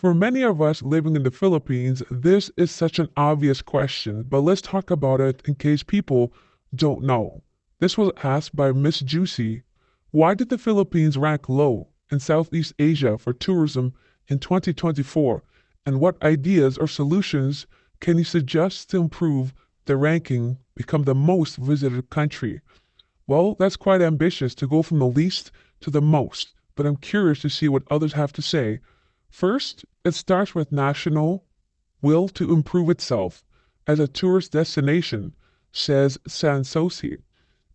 For many of us living in the Philippines, this is such an obvious question, but let's talk about it in case people don't know. This was asked by Miss Juicy. Why did the Philippines rank low in Southeast Asia for tourism in 2024? And what ideas or solutions can you suggest to improve the ranking, become the most visited country? Well, that's quite ambitious to go from the least to the most, but I'm curious to see what others have to say. First, it starts with national will to improve itself as a tourist destination, says Sansosi.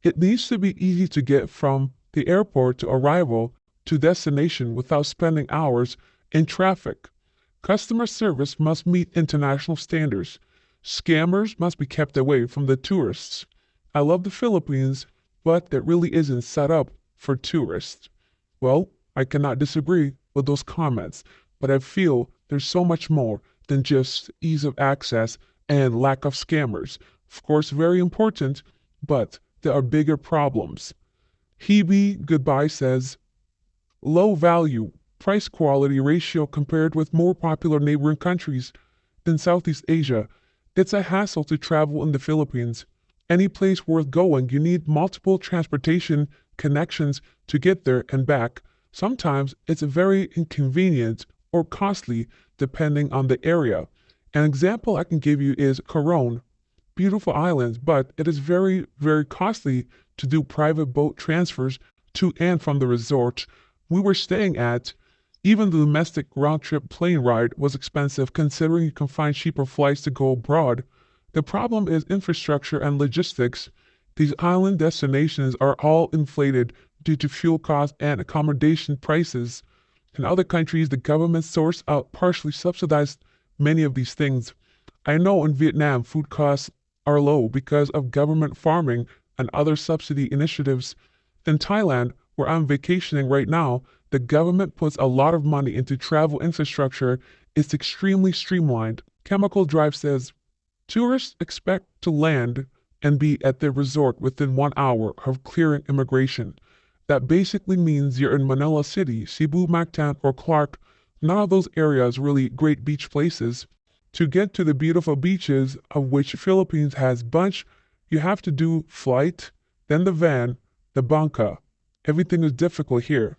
It needs to be easy to get from the airport to arrival to destination without spending hours in traffic. Customer service must meet international standards. Scammers must be kept away from the tourists. I love the Philippines, but it really isn't set up for tourists. Well, I cannot disagree with those comments, but I feel there's so much more than just ease of access and lack of scammers. Of course, very important, but there are bigger problems. Hebe Goodbye says, low value, price quality ratio compared with more popular neighboring countries than Southeast Asia. It's a hassle to travel in the Philippines. Any place worth going, you need multiple transportation connections to get there and back. Sometimes it's very inconvenient or costly depending on the area. An example I can give you is Coron. Beautiful islands, but it is very, very costly to do private boat transfers to and from the resort we were staying at. Even the domestic round-trip plane ride was expensive considering you can find cheaper flights to go abroad. The problem is infrastructure and logistics. These island destinations are all inflated due to fuel costs and accommodation prices. In other countries, the government source out partially subsidized many of these things. I know in Vietnam, food costs are low because of government farming and other subsidy initiatives. In Thailand, where I'm vacationing right now, the government puts a lot of money into travel infrastructure. It's extremely streamlined. Chemical Drive says, tourists expect to land and be at their resort within 1 hour of clearing immigration. That basically means you're in Manila City, Cebu, Mactan, or Clark. None of those areas really great beach places. To get to the beautiful beaches, of which Philippines has bunch, you have to do flight, then the van, the bangka. Everything is difficult here.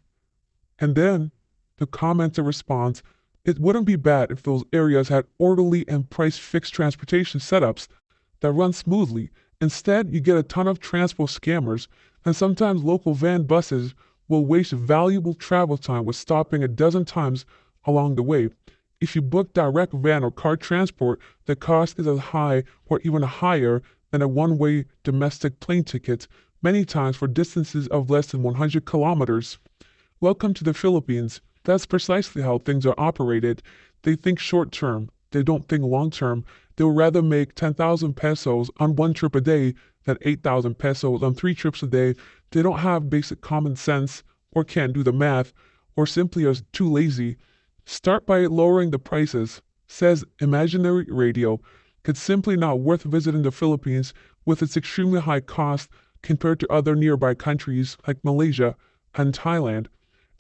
And then the commenter responds, it wouldn't be bad if those areas had orderly and price-fixed transportation setups that run smoothly. Instead, you get a ton of transport scammers, and sometimes local van buses will waste valuable travel time with stopping a dozen times along the way. If you book direct van or car transport, the cost is as high or even higher than a one-way domestic plane ticket, many times for distances of less than 100 kilometers. Welcome to the Philippines. That's precisely how things are operated. They think short-term. They don't think long-term. They'll rather make 10,000 pesos on one trip a day than 8,000 pesos on 3 trips a day. They don't have basic common sense or can't do the math or simply are too lazy. Start by lowering the prices, says Imaginary Radio. It's simply not worth visiting the Philippines with its extremely high cost compared to other nearby countries like Malaysia and Thailand.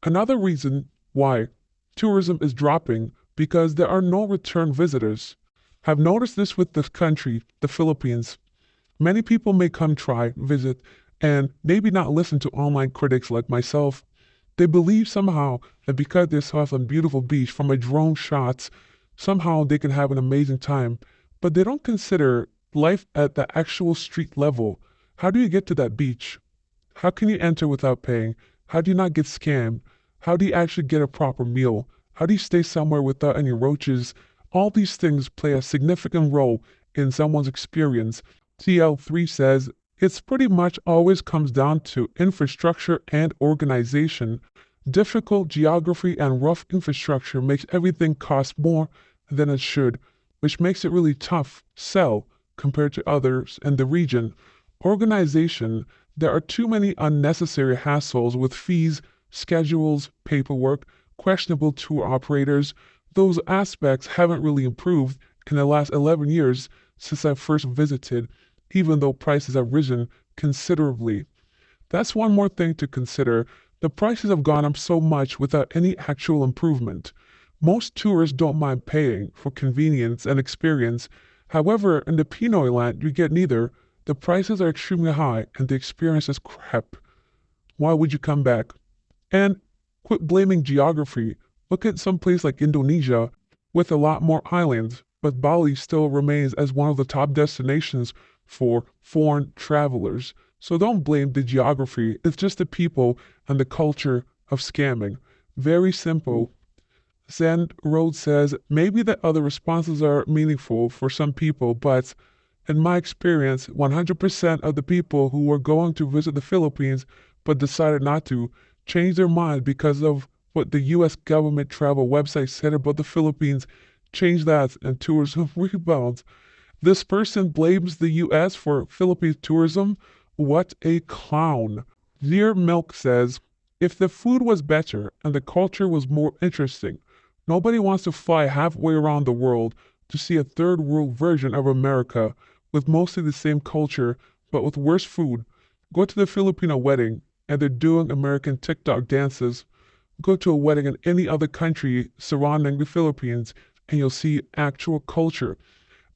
Another reason why tourism is dropping because there are no return visitors. I've noticed this with the country, the Philippines. Many people may come try, visit, and maybe not listen to online critics like myself. They believe somehow that because they saw some beautiful beach from a drone shots, somehow they can have an amazing time. But they don't consider life at the actual street level. How do you get to that beach? How can you enter without paying? How do you not get scammed? How do you actually get a proper meal? How do you stay somewhere without any roaches? All these things play a significant role in someone's experience. TL3 says, it's pretty much always comes down to infrastructure and organization. Difficult geography and rough infrastructure makes everything cost more than it should, which makes it really tough sell compared to others in the region. Organization, there are too many unnecessary hassles with fees, schedules, paperwork, questionable tour operators. Those aspects haven't really improved in the last 11 years since I first visited, even though prices have risen considerably. That's one more thing to consider. The prices have gone up so much without any actual improvement. Most tourists don't mind paying for convenience and experience. However, in the Pinoy land, you get neither. The prices are extremely high and the experience is crap. Why would you come back? And quit blaming geography. Look at some place like Indonesia with a lot more islands, but Bali still remains as one of the top destinations for foreign travelers. So don't blame the geography, it's just the people and the culture of scamming. Very simple. Zen Road says maybe the other responses are meaningful for some people, but in my experience, 100% of the people who were going to visit the Philippines but decided not to changed their mind because of what the US government travel website said about the Philippines. Change that and tourism rebounds. This person blames the US for Philippine tourism. What a clown. Dear Milk says, if the food was better and the culture was more interesting, nobody wants to fly halfway around the world to see a third world version of America with mostly the same culture but with worse food. Go to the Filipino wedding and they're doing American TikTok dances. Go to a wedding in any other country surrounding the Philippines and you'll see actual culture.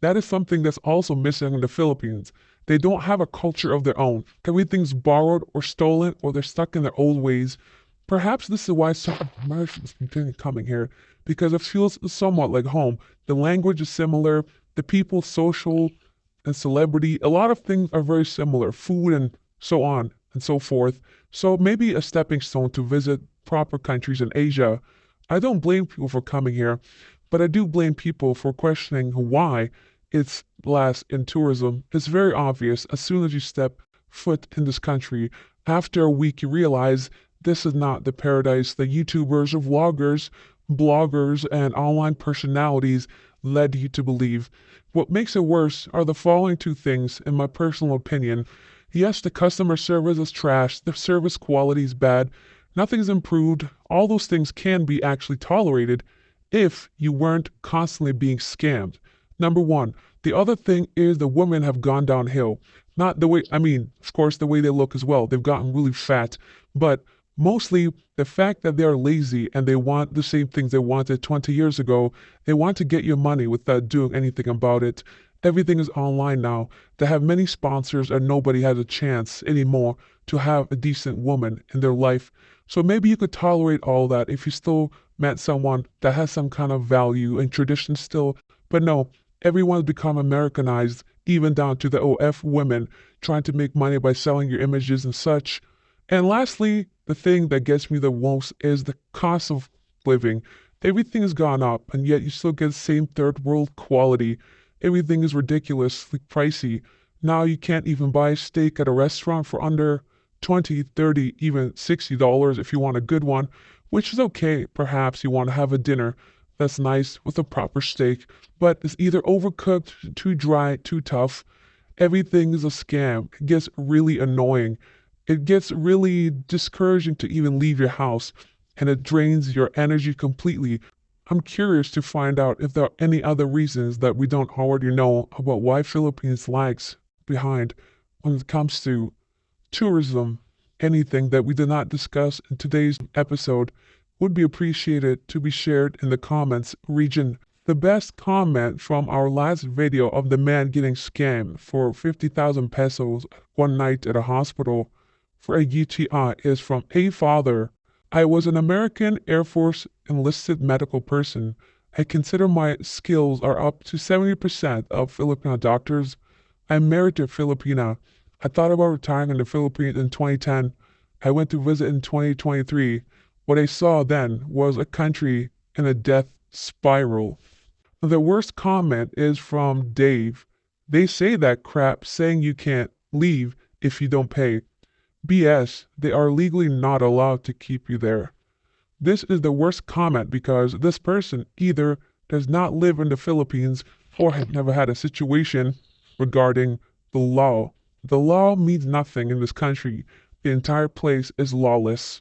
That is something that's also missing in the Philippines. They don't have a culture of their own. Everything's borrowed or stolen or they're stuck in their old ways. Perhaps this is why some Americans continue coming here, because it feels somewhat like home. The language is similar, the people, social and celebrity, a lot of things are very similar, food and so on and so forth. So maybe a stepping stone to visit proper countries in Asia. I don't blame people for coming here, but I do blame people for questioning why it's last in tourism. It's very obvious as soon as you step foot in this country. After a week, you realize this is not the paradise the YouTubers or vloggers, bloggers, and online personalities led you to believe. What makes it worse are the following two things, in my personal opinion. Yes, the customer service is trash, the service quality is bad, nothing's improved. All those things can be actually tolerated if you weren't constantly being scammed. Number one. The other thing is the women have gone downhill. Not the way, of course, the way they look as well. They've gotten really fat, but mostly the fact that they are lazy and they want the same things they wanted 20 years ago. They want to get your money without doing anything about it. Everything is online now. They have many sponsors and nobody has a chance anymore to have a decent woman in their life. So maybe you could tolerate all that if you still met someone that has some kind of value and tradition still. But no, everyone's become Americanized, even down to the OF women trying to make money by selling your images and such. And lastly, the thing that gets me the most is the cost of living. Everything has gone up, and yet you still get the same third world quality. Everything is ridiculously pricey. Now you can't even buy a steak at a restaurant for under $20, $30, even $60 if you want a good one, which is okay. Perhaps you want to have a dinner that's nice with a proper steak, but it's either overcooked, too dry, too tough. Everything is a scam. It gets really annoying. It gets really discouraging to even leave your house, and it drains your energy completely. I'm curious to find out if there are any other reasons that we don't already know about why Philippines lags behind when it comes to tourism. Anything that we did not discuss in today's episode would be appreciated to be shared in the comments region. The best comment from our last video of the man getting scammed for 50,000 pesos one night at a hospital for a UTI is from a father. I was an American Air Force enlisted medical person. I consider my skills are up to 70% of Filipino doctors. I'm married to a Filipina. I thought about retiring in the Philippines in 2010. I went to visit in 2023. What I saw then was a country in a death spiral. The worst comment is from Dave. They say that crap saying you can't leave if you don't pay. BS, they are legally not allowed to keep you there. This is the worst comment because this person either does not live in the Philippines or has never had a situation regarding the law. The law means nothing in this country. The entire place is lawless.